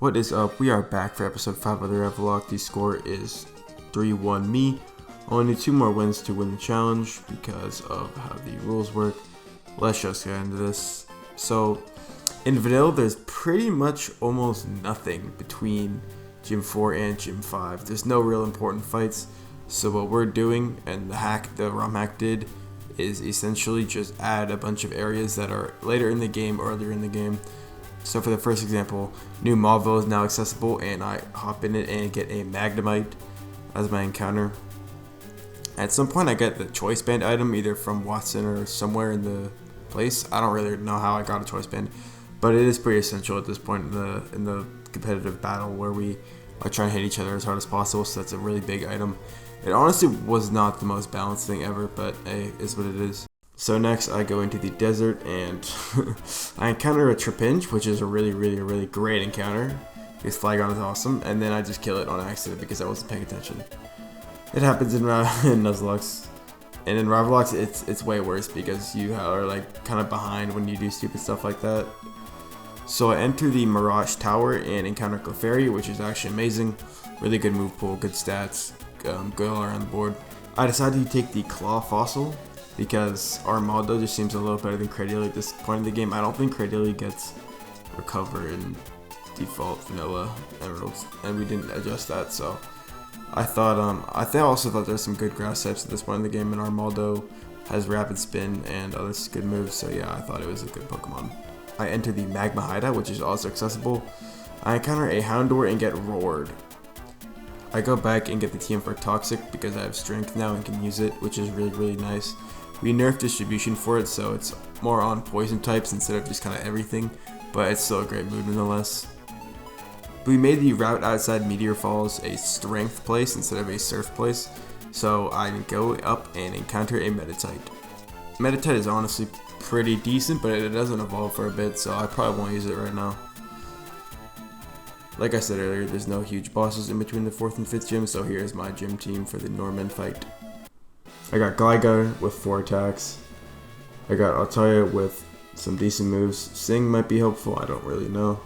What is up? We are back for episode 5 of the Rivallocke. The score is 3-1 me. Only need 2 more wins to win the challenge because of how the rules work. Let's just get into this. So, in vanilla, there's pretty much almost nothing between Gym 4 and Gym 5. There's no real important fights. So what we're doing, and the ROM hack did, is essentially just add a bunch of areas that are later in the game or earlier in the game. So for the first example, new mauville is now accessible, and I hop in it and get a magnemite as my encounter. At some point I get the choice band item either from Watson or somewhere in the place. I don't really know how I got a choice band, but it is pretty essential at this point in the competitive battle where we are trying to hit each other as hard as possible, so that's a really big item. It honestly was not the most balanced thing ever, but hey, is what it is. So next I go into the desert and I encounter a Trapinch, which is a really great encounter. His Flygon is awesome, and then I just kill it on accident because I wasn't paying attention. It happens in Nuzlocke, and in Rivallocke it's way worse because you are like kind of behind when you do stupid stuff like that. So I enter the Mirage Tower and encounter Clefairy, which is actually amazing. Really good move pool, good stats, good all around the board. I decided to take the Claw Fossil because Armaldo just seems a little better than Cradily at this point in the game. I don't think Cradily gets Recover in default vanilla emeralds, and we didn't adjust that, so I also thought there's some good grass types at this point in the game, and Armaldo has Rapid Spin and other good moves, so yeah, I thought it was a good Pokemon. I enter the Magma hideout, which is also accessible. I encounter a Houndour and get Roared. I go back and get the TM for Toxic because I have Strength now and can use it, which is really nice. We nerfed distribution for it, so it's more on poison types instead of just kind of everything, but it's still a great move nonetheless. We made the route outside Meteor Falls a strength place instead of a surf place, so I go up and encounter a Meditite. Meditite is honestly pretty decent, but it doesn't evolve for a bit, so I probably won't use it right now. Like I said earlier, there's no huge bosses in between the 4th and 5th gym, so here's my gym team for the Norman fight. I got Gligar with 4 attacks. I got Altaria with some decent moves. Sing might be helpful, I don't really know.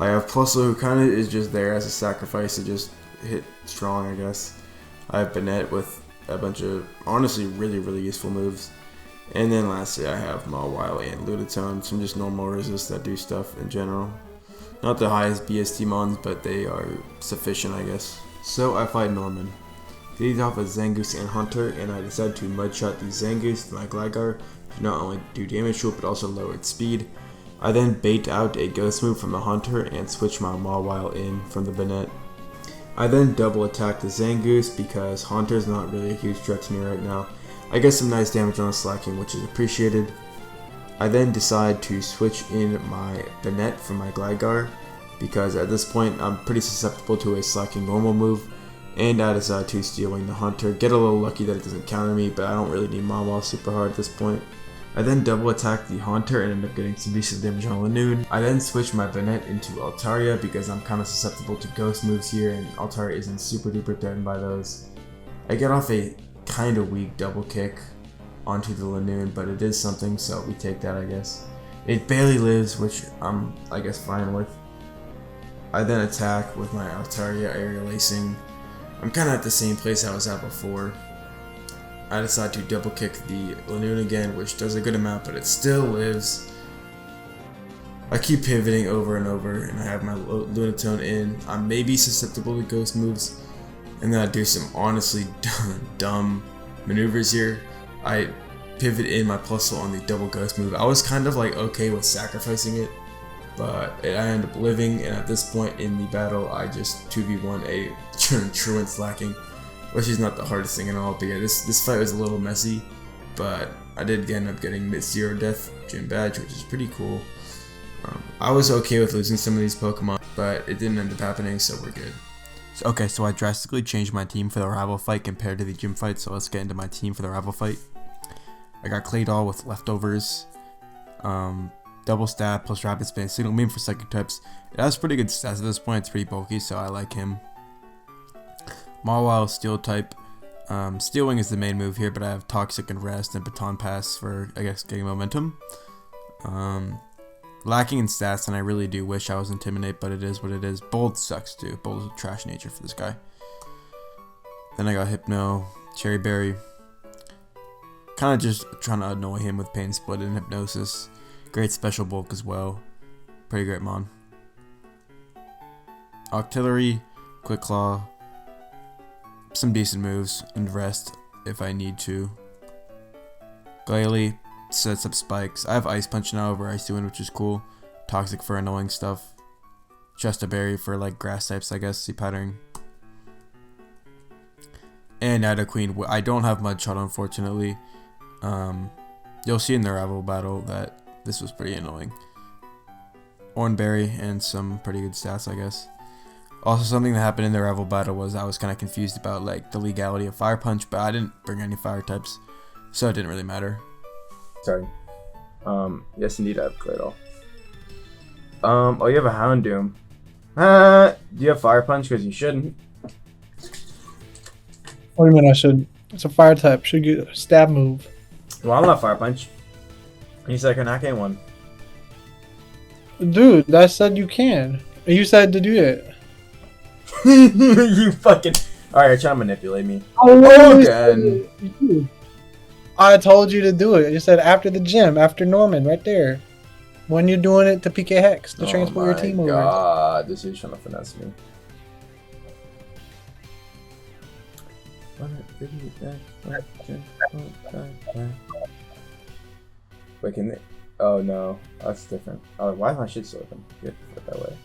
I have Plusle, who kind of is just there as a sacrifice to just hit strong, I guess. I have Banette with a bunch of honestly really useful moves. And then lastly I have Mawile and Lunatone, some just normal resists that do stuff in general. Not the highest BST mons, but they are sufficient, I guess. So I fight Norman. He leads off with Zangoose and Hunter, and I decide to mudshot the Zangoose with my Gligar to not only do damage to it, but also lower its speed. I then bait out a Ghost move from the Hunter and switch my Mawile in from the Banette. I then double attack the Zangoose because Hunter's not really a huge threat to me right now. I get some nice damage on the Slacking, which is appreciated. I then decide to switch in my Banette from my Gligar because at this point I'm pretty susceptible to a Slacking normal move, and I decide to Steel Wing the Hunter. Get a little lucky that it doesn't counter me, but I don't really need Mawile super hard at this point. I then double attack the Hunter and end up getting some decent damage on Lanoon. I then switch my Banette into Altaria because I'm kind of susceptible to ghost moves here, and Altaria isn't super duper threatened by those. I get off a kind of weak double kick onto the Lanoon, but it is something, so we take that, I guess. It barely lives, which I'm, I guess, fine with. I then attack with my Altaria Aerial Lacing. I'm kind of at the same place I was at before. I decide to double kick the Lanoon again, which does a good amount, but it still lives. I keep pivoting over and over, and I have my Lunatone in. I'm maybe susceptible to ghost moves, and then I do some honestly dumb maneuvers here. I pivot in my Plusle on the double ghost move. I was kind of like okay with sacrificing it, but I end up living, and at this point in the battle I just 2v1 a Truant Slacking, which is not the hardest thing at all. But yeah, this fight was a little messy, but I did end up getting Mid-Zero Death Gym Badge, which is pretty cool. I was okay with losing some of these Pokemon, but it didn't end up happening, so we're good. So I drastically changed my team for the rival fight compared to the gym fight, so let's get into my team for the rival fight. I got Claydol with Leftovers, double stab plus rapid spin, single beam for psychic types. It has pretty good stats at this point, it's pretty bulky, so I like him. Mawile steel type. Steel Wing is the main move here, but I have Toxic and Rest and Baton Pass for, I guess, getting momentum. lacking in stats, and I really do wish I was Intimidate, but it is what it is. Bold sucks too. Bold is a trash nature for this guy. Then I got Hypno, Cherry Berry. Kind of just trying to annoy him with Pain Split and Hypnosis. Great special bulk as well. Pretty great mon. Octillery, Quick Claw. Some decent moves and rest if I need to. Glalie sets up spikes. I have Ice Punch now over Ice Wind, which is cool. Toxic for annoying stuff. Just a Berry for like grass types, I guess. See pattern. And Nido Queen. I don't have Mudshot, unfortunately. You'll see in the rival battle that this was pretty annoying. Oranberry and some pretty good stats, I guess. Also, something that happened in the rival battle was I was kind of confused about like the legality of Fire Punch, but I didn't bring any fire types, so it didn't really matter. Sorry. Yes, indeed, I have cleared all. Oh, you have a Houndoom. Do you have Fire Punch? Because you shouldn't. What do you mean I should? It's a fire type. Should get a stab move. Well, I'm not Fire Punch. You said I can hack one. Dude, I said you can. You said to do it. You fucking... Alright, you're trying to manipulate me. I told you to do it. You said after the gym, after Norman, right there. When you're doing it to PK Hex, to transport your team over. Oh my god, this is trying to finesse me. Wait, can they... Oh no, that's different. Oh, why is my shit so open? You have to put it that way.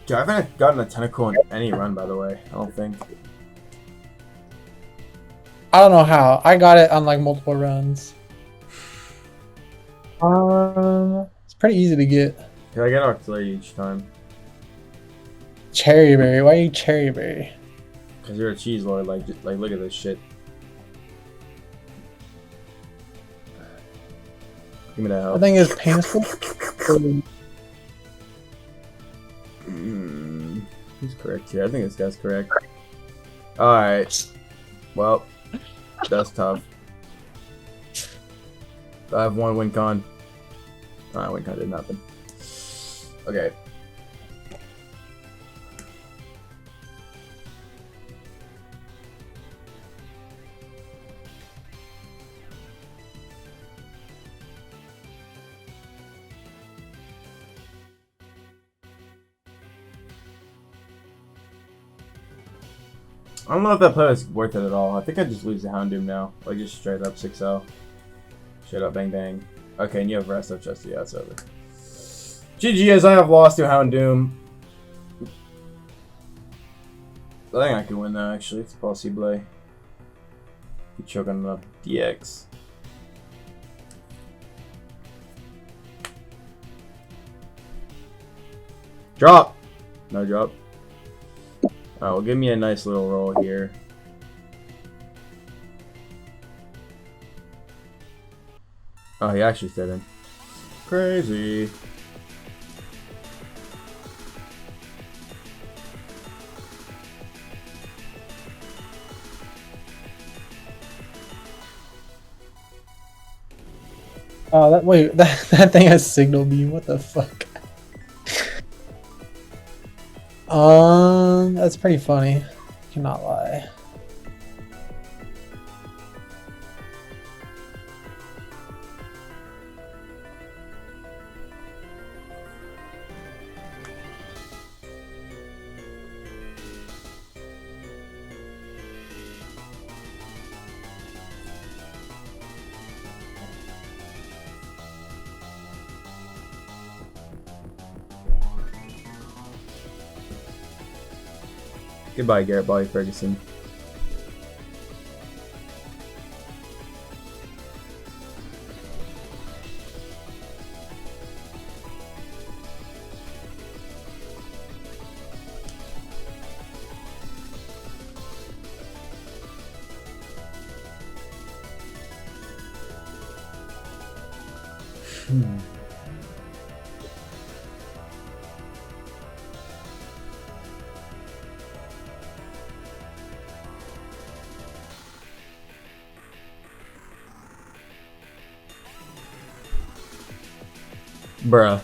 Dude, I haven't gotten a tentacle in any run, by the way. I don't think. I don't know how. I got it on like multiple runs. It's pretty easy to get. Cause I get artillery each time. Cherry Berry. Why are you Cherry Berry? Cause you're a cheese lord. Like look at this shit. Give me that help. I think it's painful. Who's correct here? I think this guy's correct. Alright. Well, that's tough. I have one win con. Alright, win con didn't happen. Okay. I don't know if that play is worth it at all. I think I just lose the Houndoom now. Like just straight up 6-0. Straight up bang bang. Okay, and you have rest of Chesty. Yeah, it's over. GG, as I have lost to Houndoom. I think I can win that actually. It's possible. Keep choking up DX. Drop! No drop. Alright, well, give me a nice little roll here. Oh, he actually stayed in. Crazy. Oh, that thing has signal beam. What the fuck? That's pretty funny. Cannot lie. Goodbye, Garrett Bobby Ferguson. Bruh.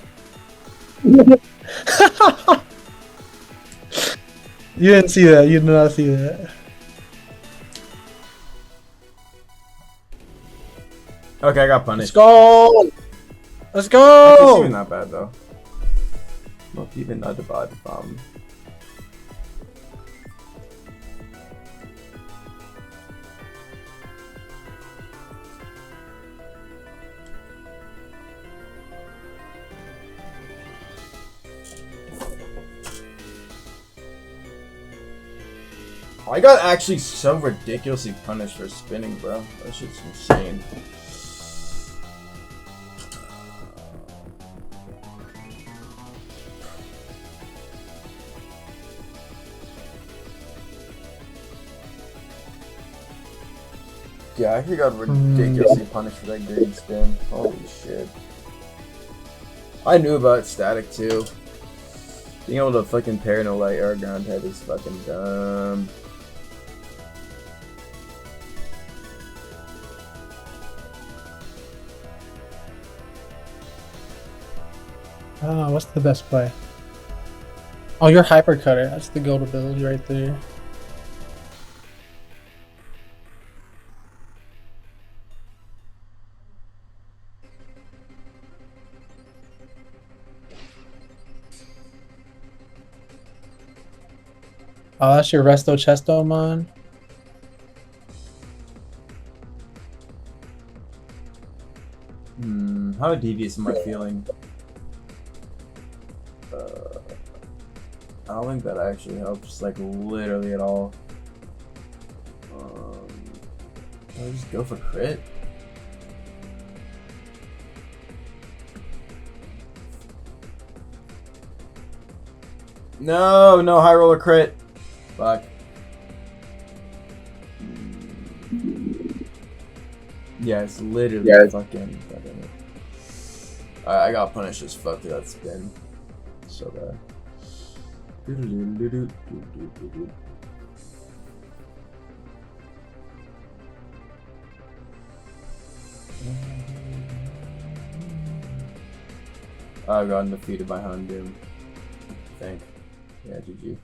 You didn't see that. You did not see that. Okay, I got Let's punished. go! Let's It's go! even not bad though. Not even not bad. I got actually so ridiculously punished for spinning, bro. That shit's insane. Yeah, I actually got ridiculously punished for that green spin. Holy shit. I knew about static too. Being able to fucking pair no light air ground head is fucking dumb. Oh, what's the best play? Oh, your hyper cutter. That's the gold ability right there. Oh, that's your Resto Chesto, man. How devious am I feeling? I don't think that actually helps, like, literally at all. Can I just go for crit? No, no high roller crit. Fuck. Yeah, it's literally fucking. I got punished as fuck for that spin. So bad. I've gotten defeated by Houndoom. I think. Yeah, GG.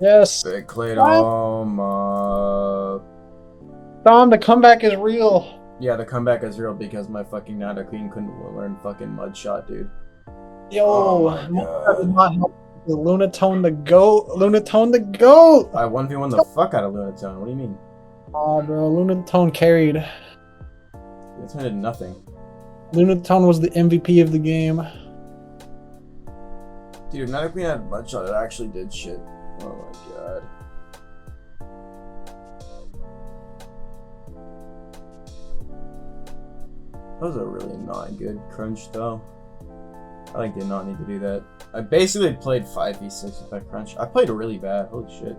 Yes. Big Claydom. Dom, the comeback is real. Yeah, the comeback is real because my fucking Nada Queen couldn't learn fucking Mud Shot, dude. Yo, Oh my God. the Lunatone the GOAT. Lunatone the GOAT. I 1v1 the fuck out of Lunatone. What do you mean? Oh, bro, Lunatone carried. Lunatone did nothing. Lunatone was the MVP of the game. Dude, Nada Queen had Mud Shot. It actually did shit. Oh my God. That was a really not good crunch though. I did not need to do that. I basically played 5v6 with that crunch. I played really bad. Holy shit.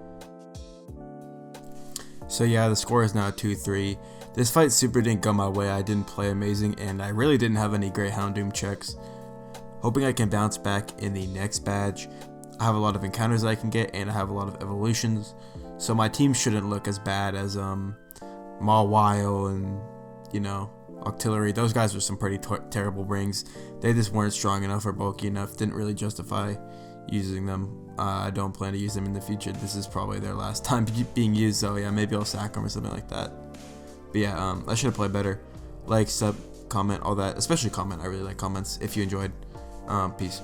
So yeah, the score is now 2-3. This fight super didn't go my way. I didn't play amazing, and I really didn't have any great Houndoom checks. Hoping I can bounce back in the next badge. I have a lot of encounters I can get, and I have a lot of evolutions. So my team shouldn't look as bad as mauville and, you know, Octillery. Those guys were some pretty terrible rings. They just weren't strong enough or bulky enough. Didn't really justify using them. I don't plan to use them in the future. This is probably their last time being used, so yeah, maybe I'll sack them or something like that. But yeah, I should have played better. Like, sub, comment, all that. Especially comment. I really like comments if you enjoyed. Peace.